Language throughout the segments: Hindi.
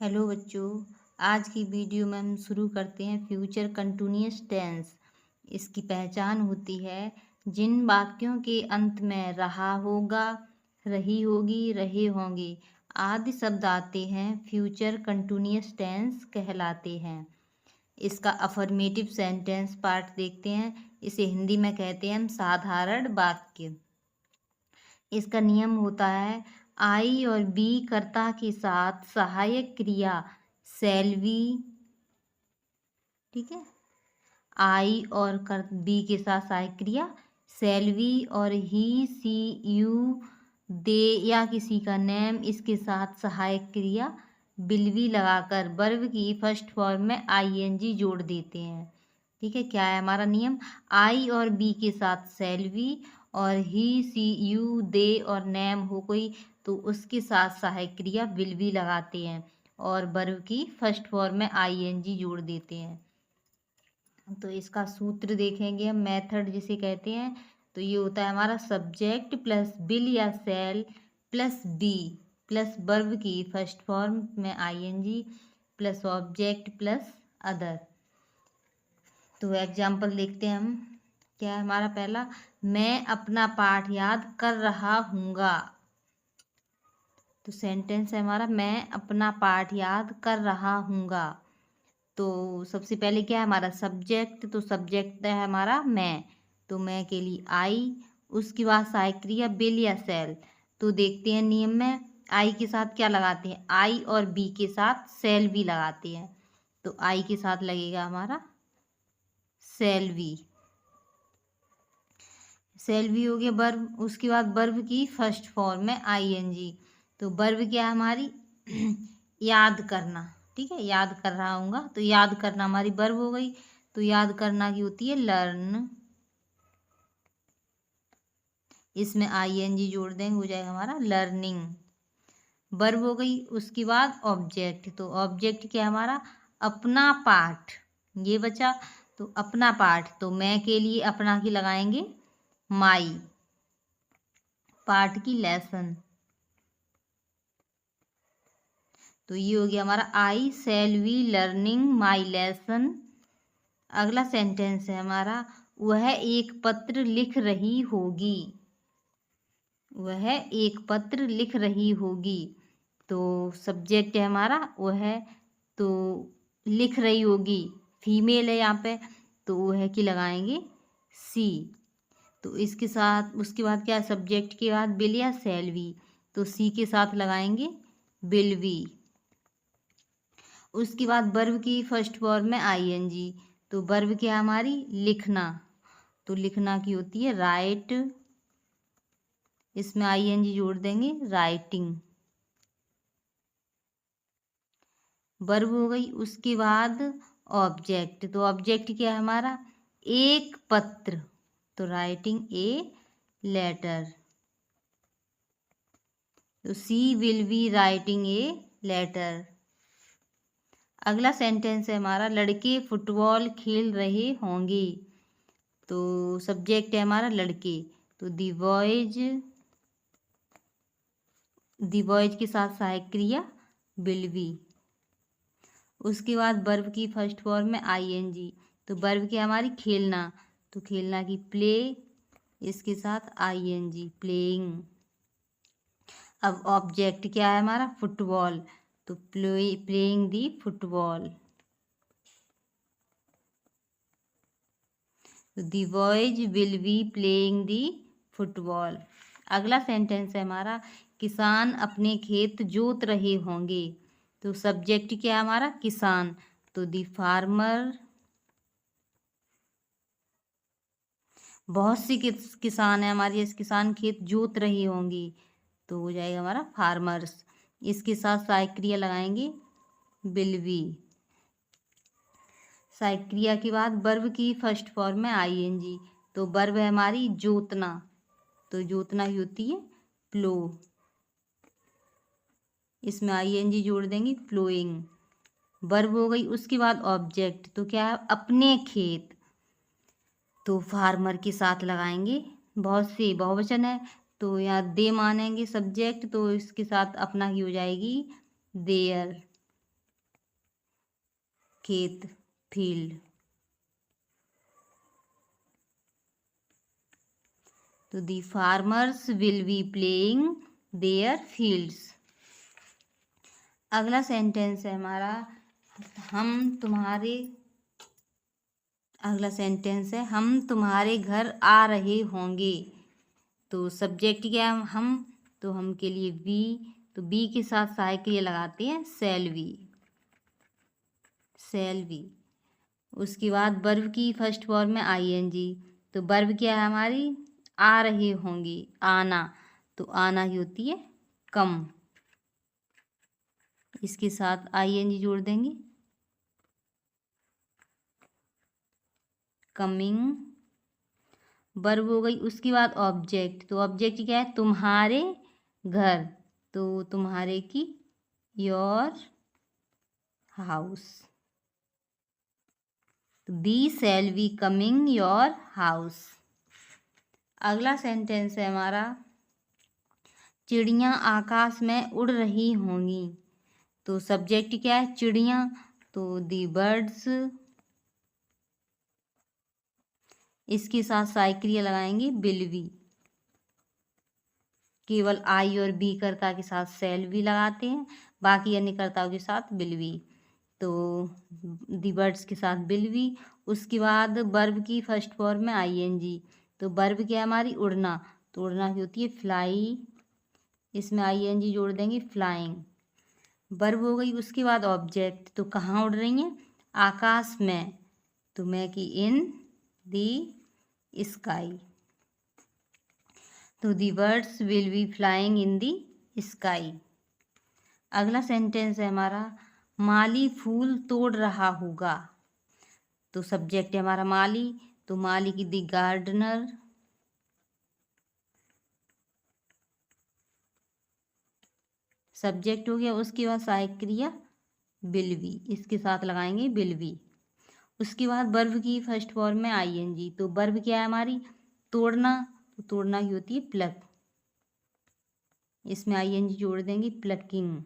हेलो बच्चों। आज की वीडियो में हम शुरू करते हैं फ्यूचर कंटिन्यूअस टेंस। इसकी पहचान होती है जिन वाक्यों के अंत में रहा होगा, रही होगी, रहे होंगे आदि शब्द आते हैं फ्यूचर कंटिन्यूअस टेंस कहलाते हैं। इसका अफर्मेटिव सेंटेंस पार्ट देखते हैं। इसे हिंदी में कहते हैं हम साधारण वाक्य। इसका नियम होता है आई और बी कर्ता के साथ सहायक क्रिया शैल बी। ठीक है, आई और बी के साथ सहायक क्रिया शैल बी और ही, सी, यू, दे या किसी का नेम इसके साथ सहायक क्रिया विल बी लगाकर वर्ब की फर्स्ट फॉर्म में आईएनजी जोड़ देते हैं। ठीक है, क्या है हमारा नियम? आई और बी के साथ शैल बी और ही, सी, यू, दे और नेम हो कोई तो उसके साथ सहायक क्रिया विल बी लगाते हैं और वर्ब की फर्स्ट फॉर्म में आईएनजी जोड़ देते हैं। तो इसका सूत्र देखेंगे हम, मेथड जिसे कहते हैं। तो ये होता है हमारा सब्जेक्ट प्लस विल या shall plus be plus verb की फर्स्ट फॉर्म में ING plus object plus other. तो एग्जाम्पल देखते हैं हम। क्या है हमारा पहला? मैं अपना पाठ याद कर रहा हूँगा। तो सेंटेंस है हमारा मैं अपना पाठ याद कर रहा हूँगा। तो सबसे पहले क्या है हमारा सब्जेक्ट? तो सब्जेक्ट है हमारा मैं, तो मैं के लिए आई। उसके बाद सहायक क्रिया विल या शैल। तो देखते हैं नियम में आई के साथ क्या लगाते हैं, आई और बी के साथ शैल भी लगाते हैं। तो आई के साथ लगेगा हमारा शैल बी। शैल बी हो गया वर्ब। उसके बाद वर्ब की फर्स्ट फॉर्म में आईएनजी। तो वर्ब क्या है हमारी याद करना। ठीक है, याद कर रहा हूँगा तो याद करना हमारी वर्ब हो गई। तो याद करना की होती है लर्न, इसमें आईएनजी जोड़ देंगे हो जाएगा हमारा लर्निंग। वर्ब हो गई। उसके बाद ऑब्जेक्ट। तो ऑब्जेक्ट क्या है हमारा अपना पाठ, ये बचा। तो अपना पाठ तो मैं के लिए अपना की लगाएंगे माई, पाठ की लेसन। तो ये हो गया हमारा I shall be learning my lesson. अगला सेंटेंस है हमारा वह एक पत्र लिख रही होगी। वह एक पत्र लिख रही होगी। तो सब्जेक्ट है हमारा वह, तो लिख रही होगी फीमेल है यहाँ पे, तो वह की लगाएंगे सी। तो इसके साथ उसके बाद क्या है सब्जेक्ट के बाद विल या शैल बी। तो सी के साथ लगाएंगे विल बी। उसके बाद वर्ब की फर्स्ट फॉर्म में आईएनजी। तो वर्ब क्या है हमारी लिखना। तो लिखना की होती है राइट, इसमें आईएनजी जोड़ देंगे राइटिंग। वर्ब हो गई। उसके बाद ऑब्जेक्ट। तो ऑब्जेक्ट क्या है हमारा एक पत्र, तो राइटिंग ए लेटर। तो she will be writing a letter. अगला सेंटेंस है हमारा लड़के फुटबॉल खेल रहे होंगे। तो सब्जेक्ट है हमारा लड़के, तो दी बॉयज के साथ सहायक क्रिया विल बी। उसके बाद वर्ब की फर्स्ट फॉर्म में आईएनजी। तो वर्ब क्या हमारी खेलना, तो खेलना की प्ले, इसके साथ आईएनजी प्लेइंग। अब ऑब्जेक्ट क्या है हमारा फुटबॉल, तो playing the football. The boys will be playing the football. अगला सेंटेंस है हमारा किसान अपने खेत जोत रहे होंगे। तो सब्जेक्ट क्या है हमारा किसान, तो दी फार्मर। बहुत सी किसान है हमारे, इस किसान खेत जोत रहे होंगे तो हो जाएगा हमारा फार्मर्स। इसके साथ सहायक क्रिया लगाएंगे विल बी। सहायक क्रिया के बाद वर्ब की फर्स्ट फॉर्म में आईएनजी। तो वर्ब है हमारी जोतना, तो जोतना ही होती है प्लो, इसमें आईएनजी जोड़ देंगे प्लोइंग। वर्ब हो गई। उसके बाद ऑब्जेक्ट, तो क्या है अपने खेत, तो फार्मर के साथ लगाएंगे बहुत से बहुवचन है तो यहाँ दे मानेंगे सब्जेक्ट, तो इसके साथ अपना ही हो जाएगी देयर। खेत, फील्ड। तो the farmers will be playing there fields. अगला सेंटेंस है हमारा अगला सेंटेंस है हम तुम्हारे घर आ रहे होंगे। तो सब्जेक्ट क्या है हम, तो हम के लिए वी, तो बी के साथ सहायक क्रिया लगाते हैं शैल वी। उसके बाद वर्ब की फर्स्ट फॉर्म में आईएनजी। तो वर्ब क्या है हमारी, आ रहे होंगे, आना। तो आना ही होती है कम, इसके साथ आईएनजी जोड़ देंगे, कमिंग। वर्ब हो गई। उसके बाद ऑब्जेक्ट। तो ऑब्जेक्ट क्या है, तुम्हारे घर। तो तुम्हारे की your house. Be shall be coming your house. अगला सेंटेंस है हमारा चिड़ियाँ आकाश में उड़ रही होंगी। तो सब्जेक्ट क्या है, चिड़ियाँ। तो दी बर्ड्स, इसके साथ सहायक क्रिया लगाएंगे विल बी। केवल आई और बी कर्ता के साथ शैल बी लगाते हैं, बाकी अन्य कर्ताओं के साथ विल बी। तो दी बर्ड्स के साथ विल बी। उसके बाद वर्ब की फर्स्ट फॉर्म में आईएनजी। तो वर्ब क्या है हमारी, उड़ना। तो उड़ना की होती है फ्लाई, इसमें आईएनजी जोड़ देंगे, फ्लाइंग। वर्ब हो गई। उसके बाद ऑब्जेक्ट। तो कहाँ उड़ रही हैं, आकाश में। तो मैं की इन दी स्काई। तो दी birds will be flying in the sky. अगला सेंटेंस है हमारा माली फूल तोड़ रहा होगा। तो सब्जेक्ट है हमारा माली। तो माली की दी गार्डनर। सब्जेक्ट हो गया। उसके बाद सहायक क्रिया विल बी, इसके साथ लगाएंगे विल बी। उसके बाद वर्ब की फर्स्ट फॉर्म में आईएनजी। तो वर्ब क्या है हमारी, तोड़ना। तो तोड़ना की होती है प्लक, इसमें आईएनजी जोड़ देंगे, प्लकिंग।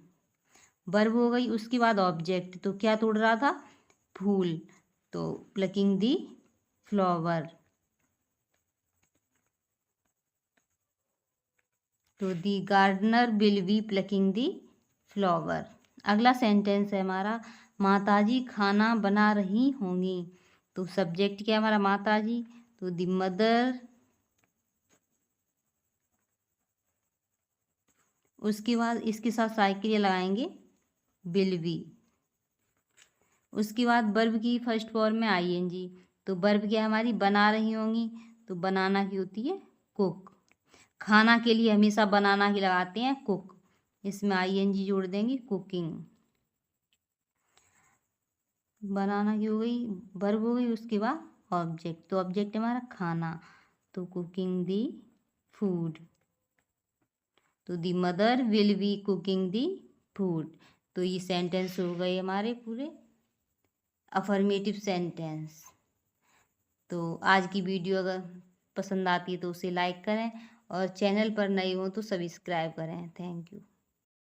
वर्ब हो गई। उसके बाद ऑब्जेक्ट। तो क्या तोड़ रहा था, फूल। तो प्लकिंग दी फ्लावर। तो the gardener will be plucking the flower. अगला सेंटेंस है हमारा माताजी खाना बना रही होंगी। तो सब्जेक्ट क्या है हमारा, माताजी। तो दी मदर। उसके बाद इसके साथ सहायक क्रिया लगाएंगे विल बी। उसके बाद वर्ब की फर्स्ट फॉर्म में आईएनजी। तो वर्ब क्या है हमारी, बना रही होंगी। तो बनाना की होती है कुक। खाना के लिए हमेशा बनाना ही लगाते हैं, कुक। इसमें आईएनजी जोड़ देंगे, कुकिंग। बनाना की हो गई, वर्ब हो गई। उसके बाद ऑब्जेक्ट। तो ऑब्जेक्ट हमारा खाना। तो कुकिंग दी फूड। तो the mother will be cooking the food. तो ये सेंटेंस हो गए हमारे पूरे अफर्मेटिव सेंटेंस। तो आज की वीडियो अगर पसंद आती है तो उसे लाइक करें और चैनल पर नए हो तो सब्सक्राइब करें। Thank you.